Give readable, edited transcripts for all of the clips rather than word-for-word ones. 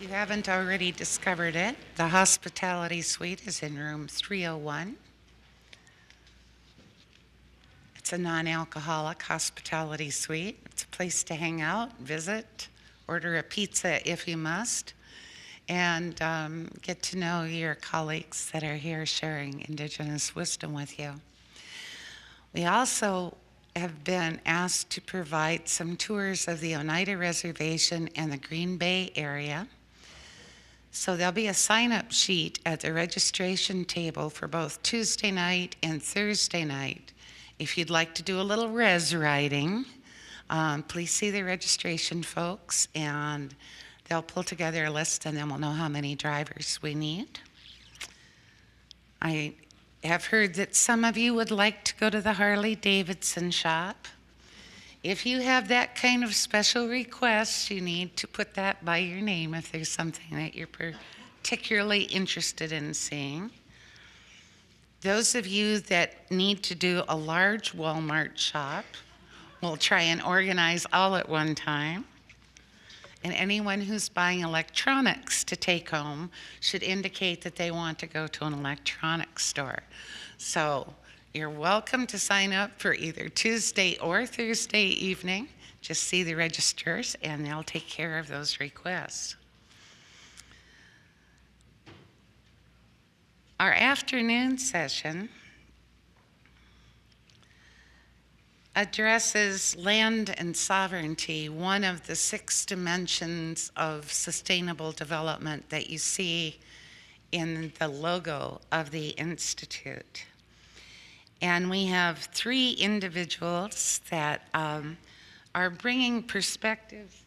you haven't already discovered it, the hospitality suite is in room 301. It's a non-alcoholic hospitality suite. It's a place to hang out, visit, order a pizza if you must, and get to know your colleagues that are here sharing Indigenous wisdom with you. We also have been asked to provide some tours of the Oneida Reservation and the Green Bay area. So there'll be a sign-up sheet at the registration table for both Tuesday night and Thursday night. If you'd like to do a little res riding, please see the registration folks, and they'll pull together a list, and then we'll know how many drivers we need. I have heard that some of you would like to go to the Harley-Davidson shop. If you have that kind of special request, you need to put that by your name if there's something that you're particularly interested in seeing. Those of you that need to do a large Walmart shop, we'll try and organize all at one time. And anyone who's buying electronics to take home should indicate that they want to go to an electronics store. So you're welcome to sign up for either Tuesday or Thursday evening. Just see the registers and they'll take care of those requests. Our afternoon session addresses land and sovereignty, one of the 6 dimensions of sustainable development that you see in the logo of the Institute. And we have 3 individuals that are bringing perspectives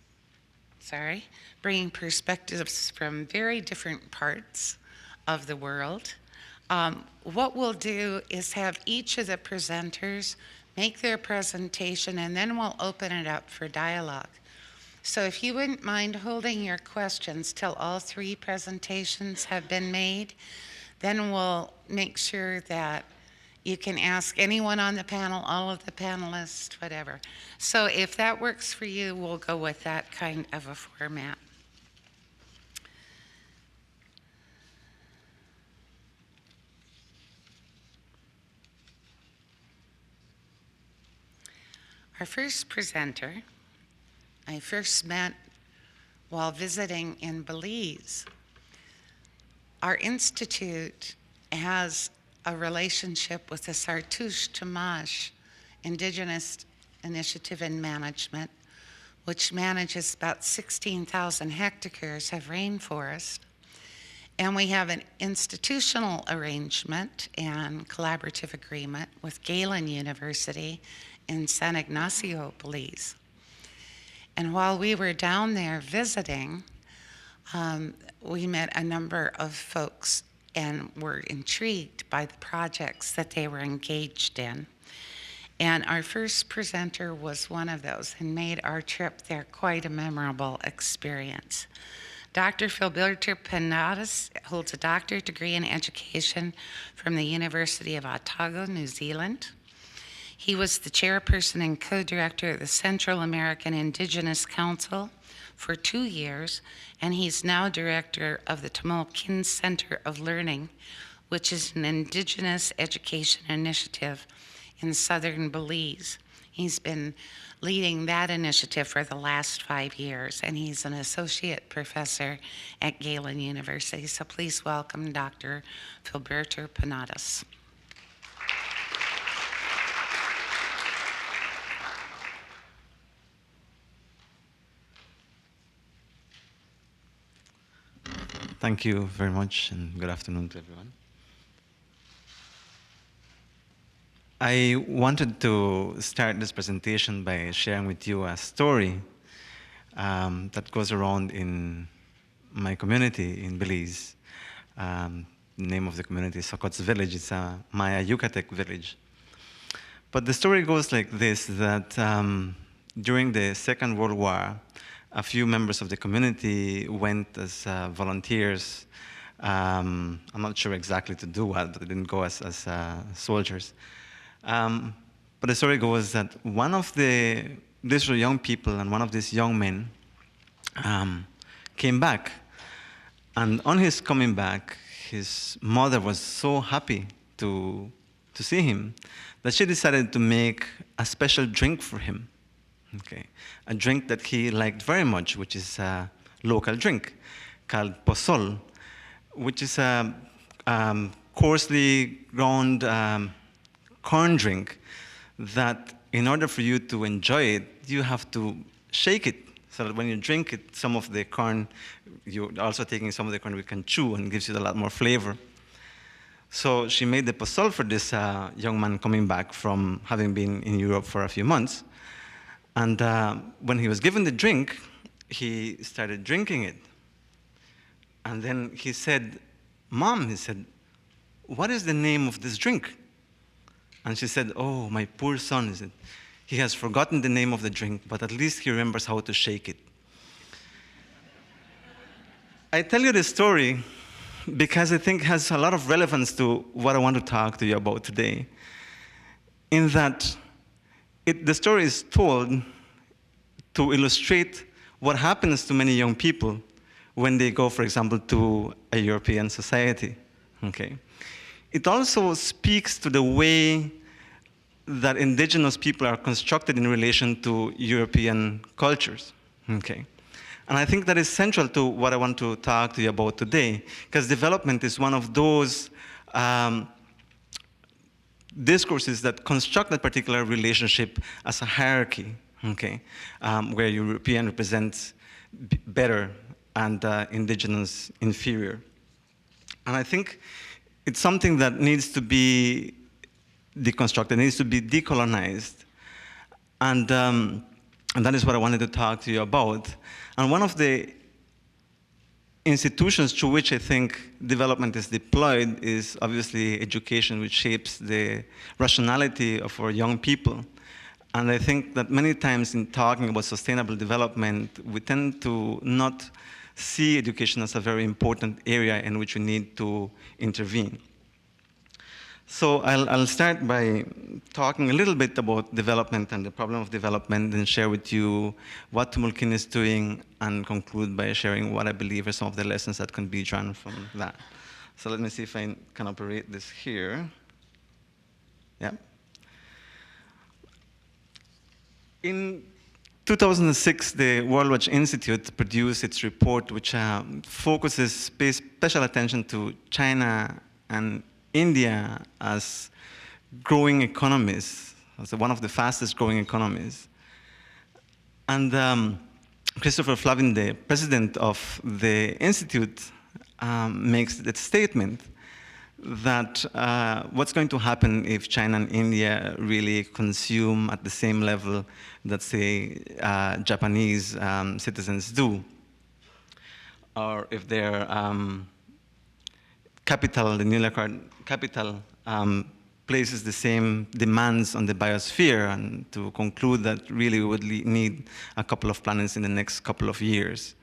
from very different parts of the world. What we'll do is have each of the presenters make their presentation, and then we'll open it up for dialogue. So if you wouldn't mind holding your questions till all 3 presentations have been made, then we'll make sure that you can ask anyone on the panel, all of the panelists, whatever. So if that works for you, we'll go with that kind of a format. Our first presenter, I first met while visiting in Belize. Our institute has a relationship with the Sartouche Tamash Indigenous Initiative and Management, which manages about 16,000 hectares of rainforest. And we have an institutional arrangement and collaborative agreement with Galen University in San Ignacio, Belize. And while we were down there visiting, we met a number of folks and were intrigued by the projects that they were engaged in. And our first presenter was one of those and made our trip there quite a memorable experience. Dr. Philberto Penadas holds a doctorate degree in education from the University of Otago, New Zealand. He was the chairperson and co-director of the Central American Indigenous Council for 2 years, and he's now director of the Tamilkin Center of Learning, which is an Indigenous education initiative in southern Belize. He's been leading that initiative for the last 5 years, and he's an associate professor at Galen University. So please welcome Dr. Philberto Penadas. Thank you very much, and good afternoon to everyone. I wanted to start this presentation by sharing with you a story that goes around in my community in Belize. The name of the community is Sokots Village. It's a Maya Yucatec village. But the story goes like this, that during the Second World War, a few members of the community went as volunteers. I'm not sure exactly to do what, but they didn't go as soldiers. But the story goes that these were young people, and one of these young men came back And on his coming back, his mother was so happy to see him that she decided to make a special drink for him. Okay, a drink that he liked very much, which is a local drink called pozol, which is a coarsely ground corn drink that in order for you to enjoy it, you have to shake it so that when you drink it, some of the corn, you're also taking some of the corn we can chew and gives you a lot more flavor. So she made the pozol for this young man coming back from having been in Europe for a few months. And when he was given the drink, he started drinking it. And then he said, "Mom," he said, "what is the name of this drink?" And she said, "Oh, my poor son," he said, "he has forgotten the name of the drink, but at least he remembers how to shake it." I tell you this story because I think it has a lot of relevance to what I want to talk to you about today. In that the story is told to illustrate what happens to many young people when they go, for example, to a European society. Okay. It also speaks to the way that indigenous people are constructed in relation to European cultures. Okay. And I think that is central to what I want to talk to you about today, because development is one of those discourses that construct that particular relationship as a hierarchy, okay, where European represents better and indigenous inferior. And I think it's something that needs to be deconstructed, needs to be decolonized. And that is what I wanted to talk to you about. And one of the institutions through which I think development is deployed is obviously education, which shapes the rationality of our young people. And I think that many times in talking about sustainable development, we tend to not see education as a very important area in which we need to intervene. So I'll start by talking a little bit about development and the problem of development, and share with you what Tumulkin is doing, and conclude by sharing what I believe are some of the lessons that can be drawn from that. So let me see if I can operate this here. Yeah. In 2006, the World Watch Institute produced its report, which pays special attention to China and India as growing economies, as one of the fastest growing economies. And Christopher Flavin, the president of the institute, makes the statement that what's going to happen if China and India really consume at the same level that, say, Japanese citizens do, or if their capital, the newly acquired capital, places the same demands on the biosphere, and to conclude that really we would need a couple of planets in the next couple of years.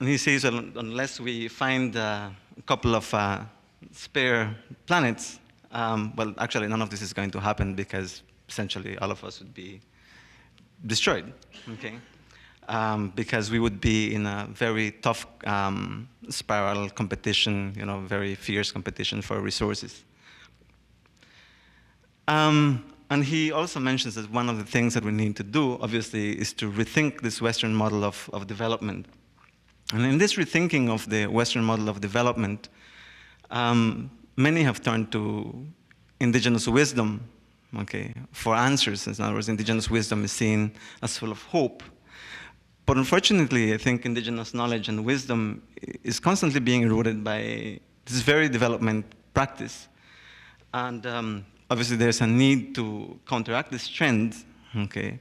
And he says, well, unless we find a couple of spare planets, well, actually none of this is going to happen, because essentially all of us would be destroyed, okay? Because we would be in a very tough spiral competition, very fierce competition for resources. And he also mentions that one of the things that we need to do, obviously, is to rethink this Western model of development. And in this rethinking of the Western model of development, many have turned to indigenous wisdom, okay, for answers. In other words, indigenous wisdom is seen as full of hope. But unfortunately, I think indigenous knowledge and wisdom is constantly being eroded by this very development practice. And obviously, there's a need to counteract this trend, okay?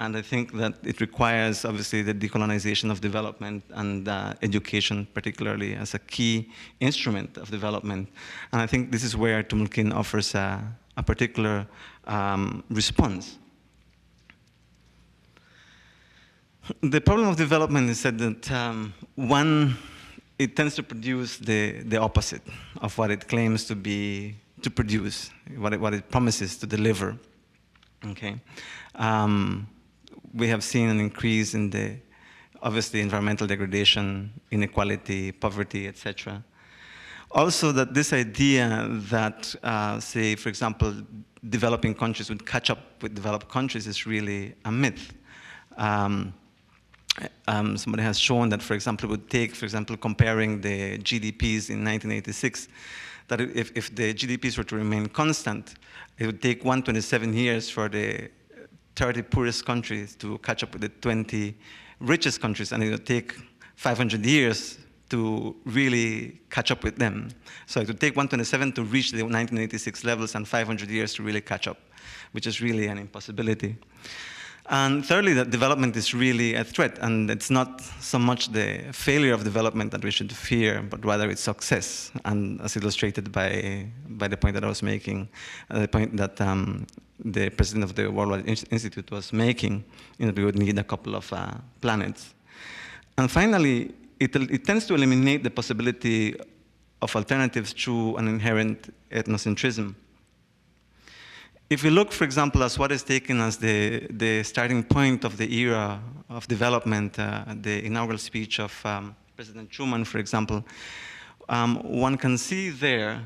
And I think that it requires, obviously, the decolonization of development and education, particularly, as a key instrument of development. And I think this is where Tumulkin offers a particular response. The problem of development is that it tends to produce the opposite of what it claims to produce, what it promises to deliver. Okay, we have seen an increase in the obviously environmental degradation, inequality, poverty, etc. Also, that this idea that, say, for example, developing countries would catch up with developed countries is really a myth. Somebody has shown that, for example, it would take, for example, comparing the GDPs in 1986, that if the GDPs were to remain constant, it would take 127 years for the 30 poorest countries to catch up with the 20 richest countries, and it would take 500 years to really catch up with them. So it would take 127 to reach the 1986 levels and 500 years to really catch up, which is really an impossibility. And thirdly, that development is really a threat, and it's not so much the failure of development that we should fear, but rather its success, and as illustrated by the point that I was making, the point that the president of the World Wide Institute was making, that we would need a couple of planets. And finally, it tends to eliminate the possibility of alternatives through an inherent ethnocentrism. If we look, for example, as what is taken as the starting point of the era of development, the inaugural speech of President Truman, for example, one can see there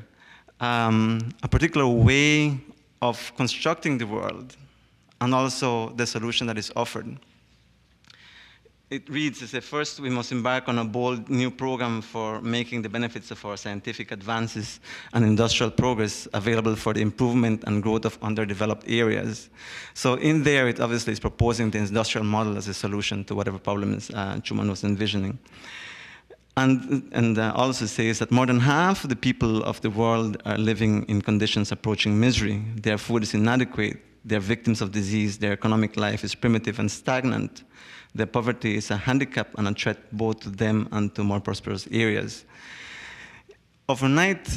a particular way of constructing the world and also the solution that is offered. It reads, it says, first, we must embark on a bold new program for making the benefits of our scientific advances and industrial progress available for the improvement and growth of underdeveloped areas. So in there, it obviously is proposing the industrial model as a solution to whatever problems Truman was envisioning. And also says that more than half of the people of the world are living in conditions approaching misery. Their food is inadequate. They're victims of disease. Their economic life is primitive and stagnant. Their poverty is a handicap and a threat both to them and to more prosperous areas. Overnight,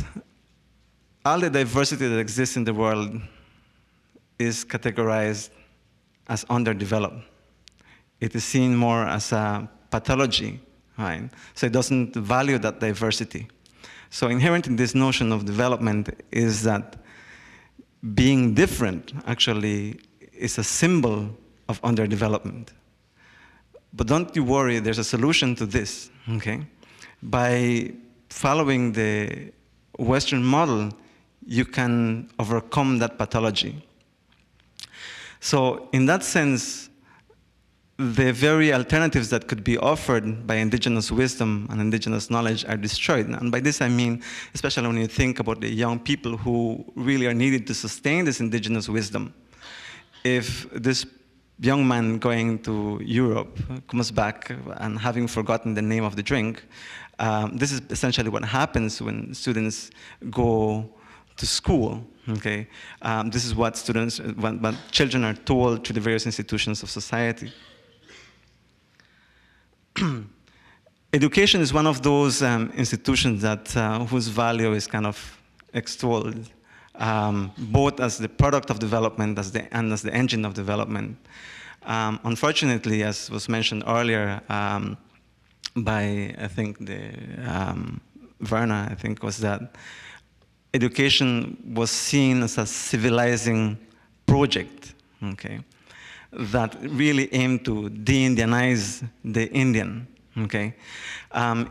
all the diversity that exists in the world is categorized as underdeveloped. It is seen more as a pathology, right? So it doesn't value that diversity. So inherent in this notion of development is that being different actually is a symbol of underdevelopment. But don't you worry, there's a solution to this, okay? By following the Western model, you can overcome that pathology. So in that sense, the very alternatives that could be offered by indigenous wisdom and indigenous knowledge are destroyed. And by this I mean, especially when you think about the young people who really are needed to sustain this indigenous wisdom. If this young man going to Europe comes back and having forgotten the name of the drink, this is essentially what happens when students go to school, okay? This is what children are told through the various institutions of society. Education is one of those institutions that whose value is kind of extolled, both as the product of development and as the engine of development. Unfortunately, as was mentioned earlier by, I think, Verna, I think, was that education was seen as a civilizing project, okay, that really aimed to de-Indianize the Indian, okay.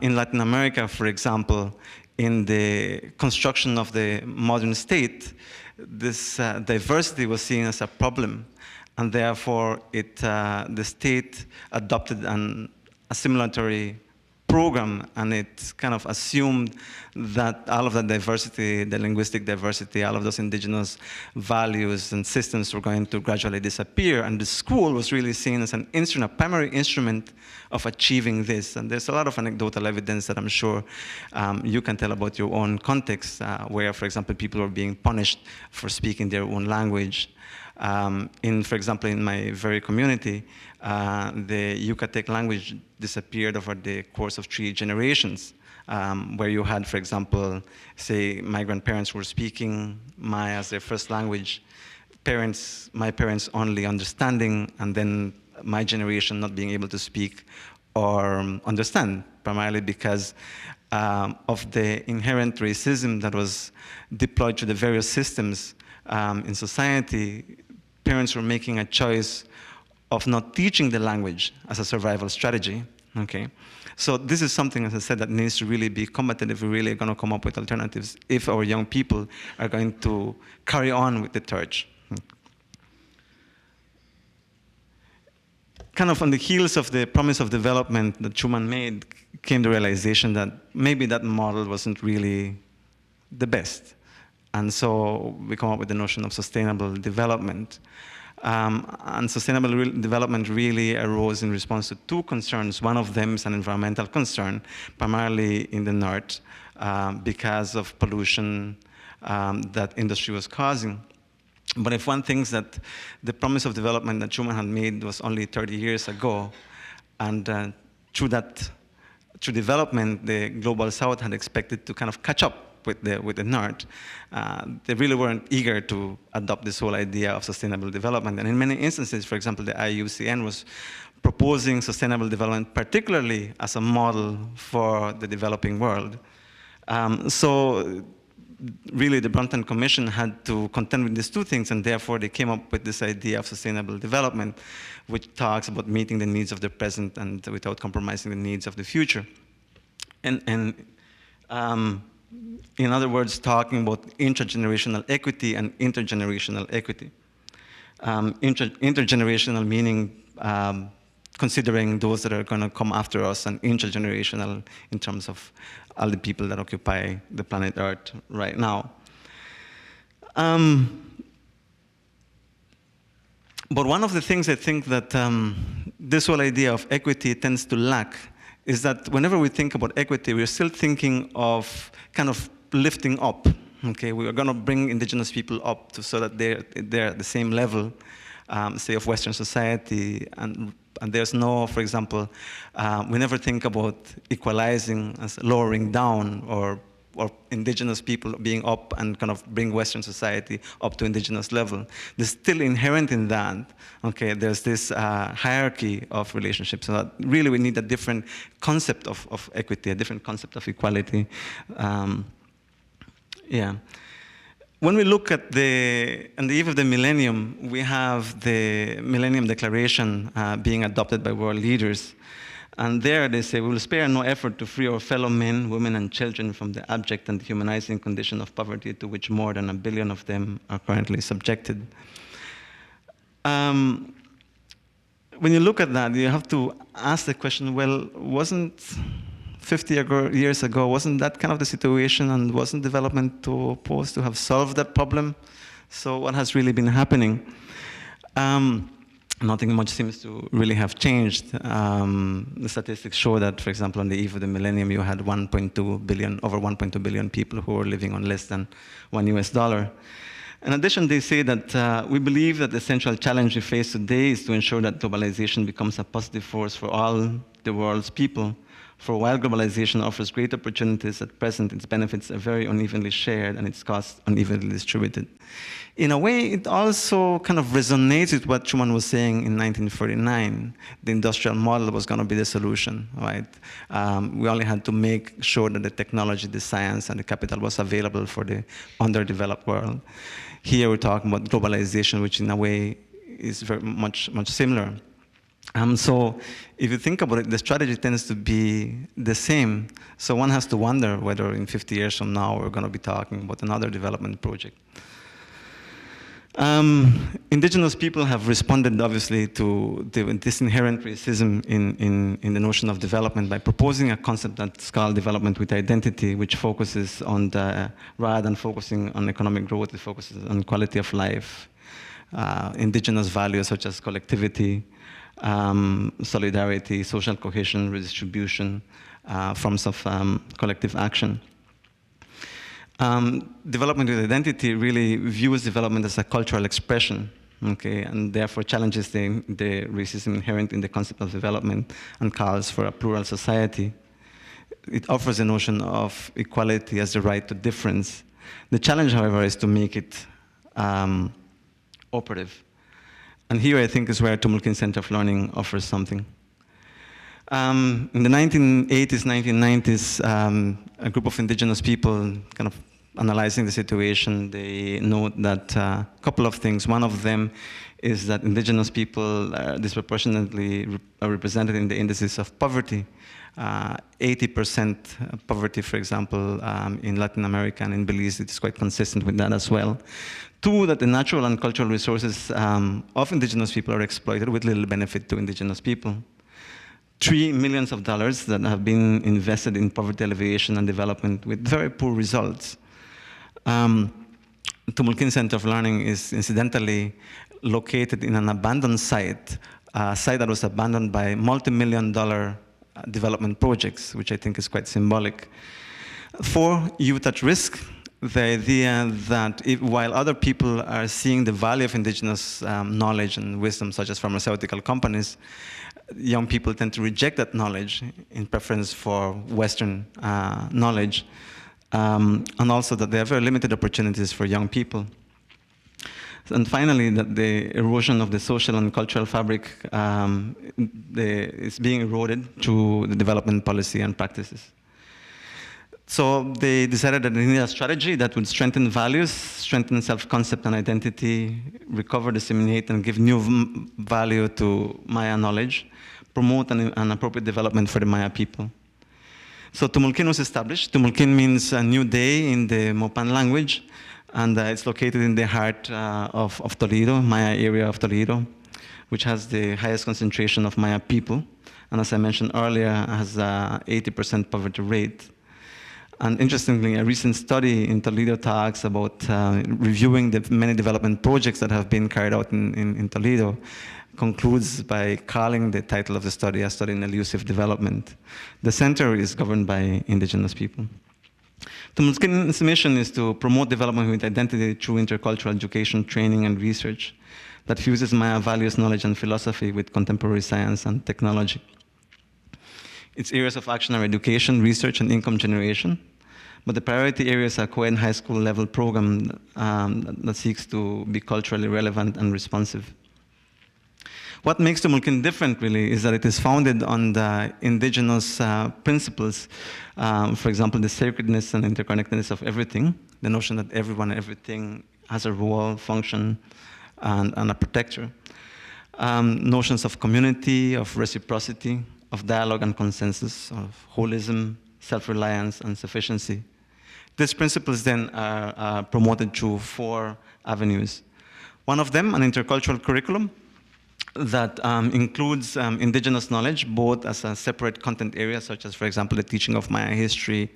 In Latin America, for example, in the construction of the modern state, this diversity was seen as a problem, and therefore the state adopted an assimilatory program, and it kind of assumed that all of that diversity, the linguistic diversity, all of those indigenous values and systems were going to gradually disappear, and the school was really seen as an instrument, a primary instrument of achieving this. And there's a lot of anecdotal evidence that I'm sure you can tell about your own context, where, for example, people were being punished for speaking their own language. For example, in my very community, the Yucatec language disappeared over the course of 3 generations, where you had, for example, say my grandparents were speaking Maya as their first language, my parents only understanding, and then my generation not being able to speak or understand, primarily because of the inherent racism that was deployed to the various systems in society. Parents were making a choice of not teaching the language as a survival strategy, Okay, so this is something, as I said, that needs to really be combated if we're really going to come up with alternatives, if our young people are going to carry on with the torch. Kind of on the heels of the promise of development that Schuman made came the realization that maybe that model wasn't really the best. And so we come up with the notion of sustainable development. And sustainable development really arose in response to two concerns. One of them is an environmental concern, primarily in the north, because of pollution that industry was causing. But if one thinks that the promise of development that Schuman had made was only 30 years ago, and through development, the global south had expected to kind of catch up with the north, they really weren't eager to adopt this whole idea of sustainable development. And in many instances, for example, the IUCN was proposing sustainable development, particularly as a model for the developing world. So really the Brundtland Commission had to contend with these two things, and therefore they came up with this idea of sustainable development, which talks about meeting the needs of the present and without compromising the needs of the future. In other words, talking about intergenerational equity and intergenerational equity. Intergenerational meaning considering those that are going to come after us, and intergenerational in terms of all the people that occupy the planet Earth right now. But one of the things I think that this whole idea of equity tends to lack is that whenever we think about equity, we're still thinking of kind of lifting up. Okay, we are going to bring indigenous people up so that they're at the same level, say, of Western society, and there's no, for example, we never think about equalizing as lowering down, or indigenous people being up and kind of bring Western society up to indigenous level. There's still inherent in that, okay, there's this hierarchy of relationships. So that really we need a different concept of equity, a different concept of equality. Yeah. When we look at on the eve of the millennium, we have the Millennium Declaration being adopted by world leaders. And there they say, we will spare no effort to free our fellow men, women, and children from the abject and dehumanizing condition of poverty to which more than 1 billion of them are currently subjected. When you look at that, you have to ask the question, well, wasn't 50 years ago, wasn't that kind of the situation, and wasn't development supposed to have solved that problem? So what has really been happening? Nothing much seems to really have changed. The statistics show that, for example, on the eve of the millennium, you had over 1.2 billion people who were living on less than $1. In addition, they say that we believe that the central challenge we face today is to ensure that globalization becomes a positive force for all the world's people. For while globalization offers great opportunities, at present its benefits are very unevenly shared and its costs unevenly distributed. In a way, it also kind of resonates with what Schuman was saying in 1949. The industrial model was going to be the solution, right? We only had to make sure that the technology, the science, and the capital was available for the underdeveloped world. Here we're talking about globalization, which in a way is very much similar. So if you think about it, the strategy tends to be the same. So one has to wonder whether in 50 years from now we're going to be talking about another development project. Indigenous people have responded, obviously, to this inherent racism in the notion of development by proposing a concept that's called development with identity, which focuses on rather than focusing on economic growth, it focuses on quality of life, indigenous values such as collectivity, solidarity, social cohesion, redistribution, forms of collective action. Development with identity really views development as a cultural expression, okay, and therefore challenges the racism inherent in the concept of development and calls for a plural society. It offers the notion of equality as the right to difference. The challenge, however, is to make it operative. And here I think is where Tumulkin Center of Learning offers something. In the 1980s, 1990s, a group of indigenous people kind of analyzing the situation, they note that a couple of things. One of them is that indigenous people are disproportionately represented in the indices of poverty. 80% poverty, for example, in Latin America and in Belize, it is quite consistent with that as well. Two, that the natural and cultural resources of indigenous people are exploited with little benefit to indigenous people. $3 million that have been invested in poverty alleviation and development with very poor results. Tumulkin Center of Learning is incidentally located in an abandoned site, a site that was abandoned by multi-million-dollar development projects, which I think is quite symbolic. 4, youth at risk. The idea that while other people are seeing the value of indigenous knowledge and wisdom, such as pharmaceutical companies, young people tend to reject that knowledge in preference for Western knowledge, and also that there are very limited opportunities for young people. And finally, that the erosion of the social and cultural fabric is being eroded through the development policy and practices. So they decided that they need a strategy that would strengthen values, strengthen self-concept and identity, recover, disseminate, and give new value to Maya knowledge, promote an appropriate development for the Maya people. So Tumulkin was established. Tumulkin means a new day in the Mopan language, and it's located in the heart of Toledo, Maya area of Toledo, which has the highest concentration of Maya people. And as I mentioned earlier, has a 80% poverty rate. And interestingly, a recent study in Toledo talks about reviewing the many development projects that have been carried out in Toledo, concludes by calling the title of the study a study in elusive development. The center is governed by indigenous people. Tumulkin's mission is to promote development with identity through intercultural education, training, and research that fuses Maya values, knowledge, and philosophy with contemporary science and technology. Its areas of action are education, research, and income generation. But the priority areas are co-ed high school level program that seeks to be culturally relevant and responsive. What makes Tumulkin different, really, is that it is founded on the indigenous principles. For example, the sacredness and interconnectedness of everything, the notion that everyone and everything has a role, function, and a protector. Notions of community, of reciprocity, of dialogue and consensus, of holism, self-reliance, and sufficiency. These principles then are promoted through 4 avenues. One of them, an intercultural curriculum that includes indigenous knowledge, both as a separate content area, such as, for example, the teaching of Maya history,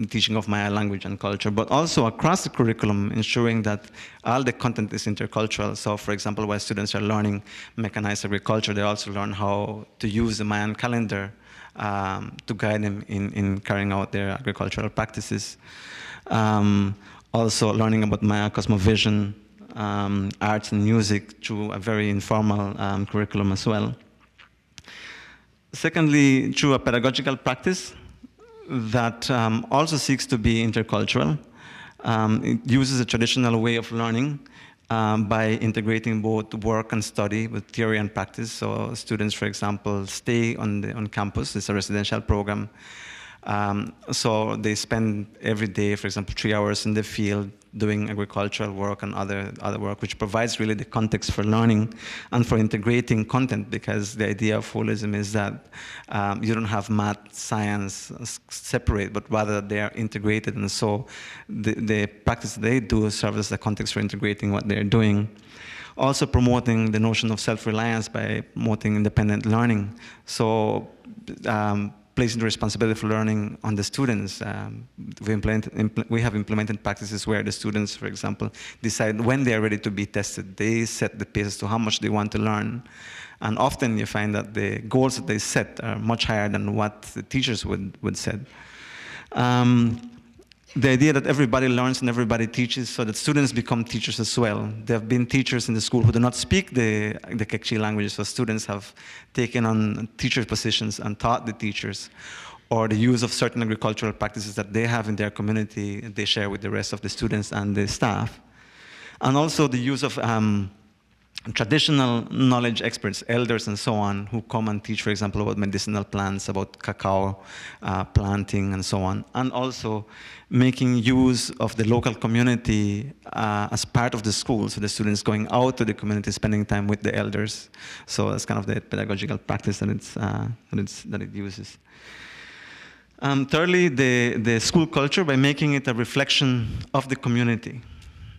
teaching of Maya language and culture, but also across the curriculum, ensuring that all the content is intercultural. So, for example, while students are learning mechanized agriculture, they also learn how to use the Mayan calendar to guide them in carrying out their agricultural practices. Also learning about Maya cosmovision, arts and music through a very informal curriculum as well. Secondly, through a pedagogical practice that also seeks to be intercultural. It uses a traditional way of learning by integrating both work and study with theory and practice. So students, for example, stay on campus. It's a residential program. So they spend every day, for example, 3 hours in the field doing agricultural work and other work, which provides really the context for learning and for integrating content, because the idea of holism is that you don't have math, science separate, but rather they are integrated. And so the practice they do serves as the context for integrating what they're doing. Also promoting the notion of self-reliance by promoting independent learning. So placing the responsibility for learning on the students. We have implemented practices where the students, for example, decide when they are ready to be tested. They set the pace as to how much they want to learn. And often you find that the goals that they set are much higher than what the teachers would set. The idea that everybody learns and everybody teaches, so that students become teachers as well. There have been teachers in the school who do not speak the Kekchi language, so students have taken on teacher positions and taught the teachers, or the use of certain agricultural practices that they have in their community, they share with the rest of the students and the staff. And also the use of traditional knowledge experts, elders and so on, who come and teach, for example, about medicinal plants, about cacao planting and so on, and also making use of the local community as part of the school, so the students going out to the community, spending time with the elders. So that's kind of the pedagogical practice that it uses. Thirdly, the school culture, by making it a reflection of the community.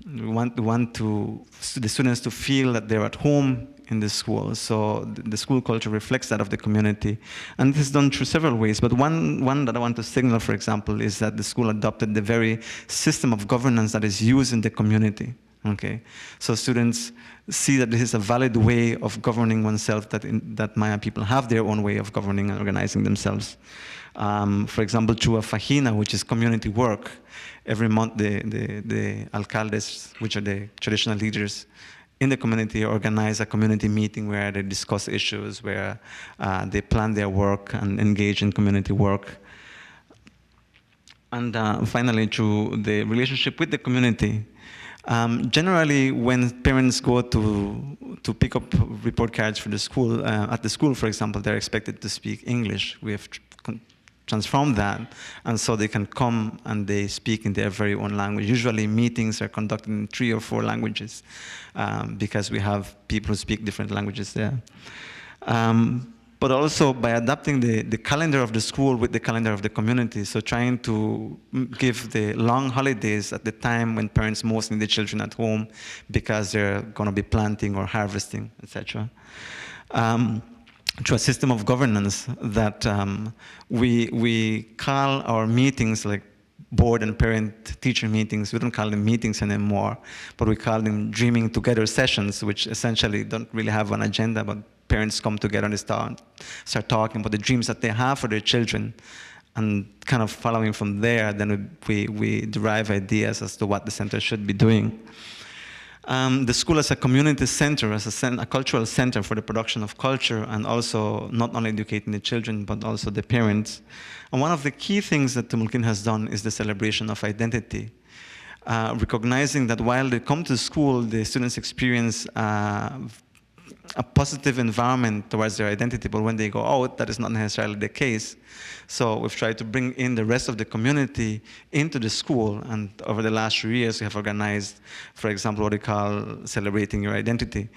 We want the students to feel that they're at home in the school. So the school culture reflects that of the community. And this is done through several ways. But one that I want to signal, for example, is that the school adopted the very system of governance that is used in the community. Okay, so students see that this is a valid way of governing oneself, that Maya people have their own way of governing and organizing themselves. For example, through a fajina, which is community work. Every month, the alcaldes, which are the traditional leaders in the community, organize a community meeting where they discuss issues, where they plan their work and engage in community work. And finally, through the relationship with the community. Generally, when parents go to pick up report cards for the school, at the school, for example, they're expected to speak English. We have transformed that, and so they can come and they speak in their very own language. Usually meetings are conducted in 3 or 4 languages because we have people who speak different languages there. But also by adapting the calendar of the school with the calendar of the community, so trying to give the long holidays at the time when parents most need the children at home because they're going to be planting or harvesting, etc. Through a system of governance that we call our meetings like board and parent-teacher meetings. We don't call them meetings anymore, but we call them dreaming together sessions, which essentially don't really have an agenda, but parents come together and start talking about the dreams that they have for their children. And kind of following from there, then we derive ideas as to what the center should be doing. The school as a community center, as a cultural center for the production of culture, and also not only educating the children, but also the parents. And one of the key things that Tumulkin has done is the celebration of identity. Recognizing that while they come to school, the students experience a positive environment towards their identity, but when they go out, that is not necessarily the case. So we've tried to bring in the rest of the community into the school, and over the last 3 years, we have organized, for example, what we call Celebrating Your Identity,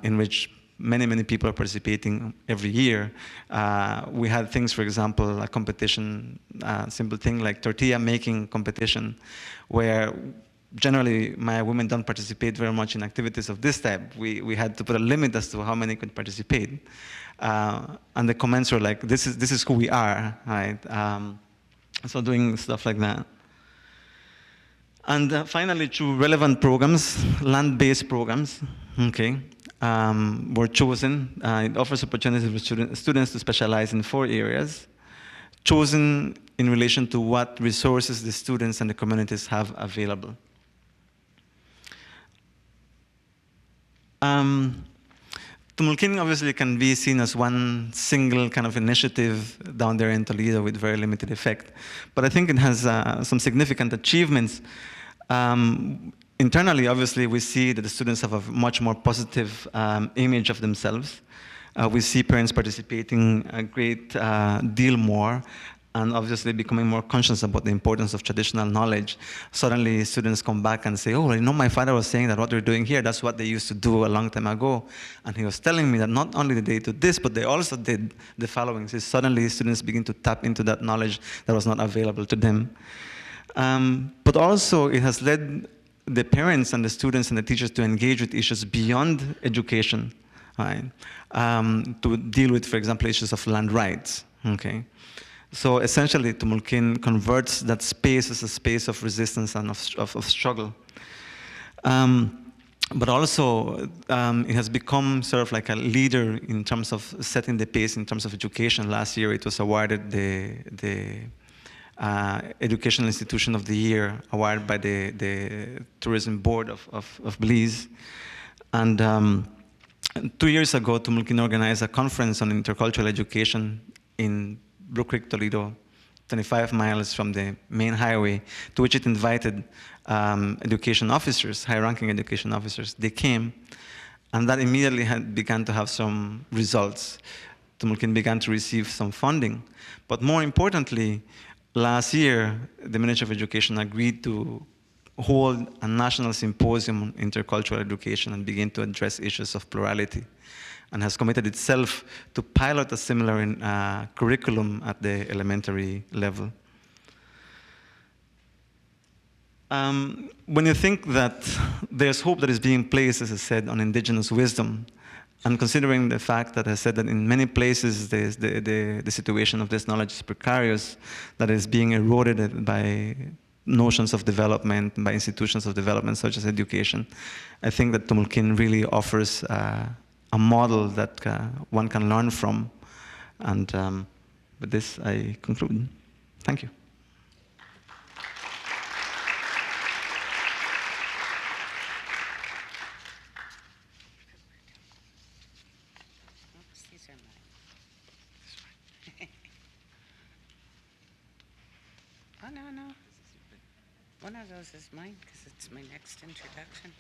in which many people are participating every year. We had things, for example, a competition, simple thing like tortilla making competition, where generally, my women don't participate very much in activities of this type. We had to put a limit as to how many could participate. And the comments were like, this is who we are, right? So doing stuff like that. And finally, through relevant programs, land-based programs, okay, were chosen. It offers opportunities for students to specialize in 4 areas, chosen in relation to what resources the students and the communities have available. Tumulkin obviously can be seen as one single kind of initiative down there in Toledo with very limited effect, but I think it has some significant achievements. Internally, obviously, we see that the students have a much more positive image of themselves. We see parents participating a great deal more, and obviously becoming more conscious about the importance of traditional knowledge. Suddenly, students come back and say, oh, you know, my father was saying that what we're doing here, that's what they used to do a long time ago. And he was telling me that not only did they do this, but they also did the following. So suddenly, students begin to tap into that knowledge that was not available to them. But also, it has led the parents and the students and the teachers to engage with issues beyond education, right? To deal with, for example, issues of land rights, okay? So essentially, Tumulkin converts that space as a space of resistance and of struggle. But also, it has become sort of like a leader in terms of setting the pace in terms of education. Last year, it was awarded the Educational Institution of the Year, awarded by the Tourism Board of Belize. And 2 years ago, Tumulkin organized a conference on intercultural education in Brook Creek, Toledo, 25 miles from the main highway, to which it invited education officers, high-ranking education officers. They came, And that immediately began to have some results. Tumulkin began to receive some funding. But more importantly, last year, the Ministry of Education agreed to hold a national symposium on intercultural education and begin to address issues of plurality, and has committed itself to pilot a similar curriculum at the elementary level. When you think that there's hope that is being placed, as I said, on indigenous wisdom, and considering the fact that I said that in many places the situation of this knowledge is precarious, that is being eroded by notions of development, by institutions of development such as education, I think that Tumulkin really offers a model that one can learn from. And with this, I conclude. Thank you. These are mine. Oh, no. One of those is mine because it's my next introduction.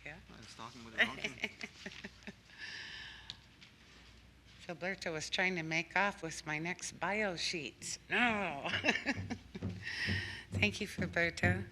Yeah. I was talking with the wrong thing. Gilberto was trying to make off with my next bio sheets. No. Thank you, Gilberto.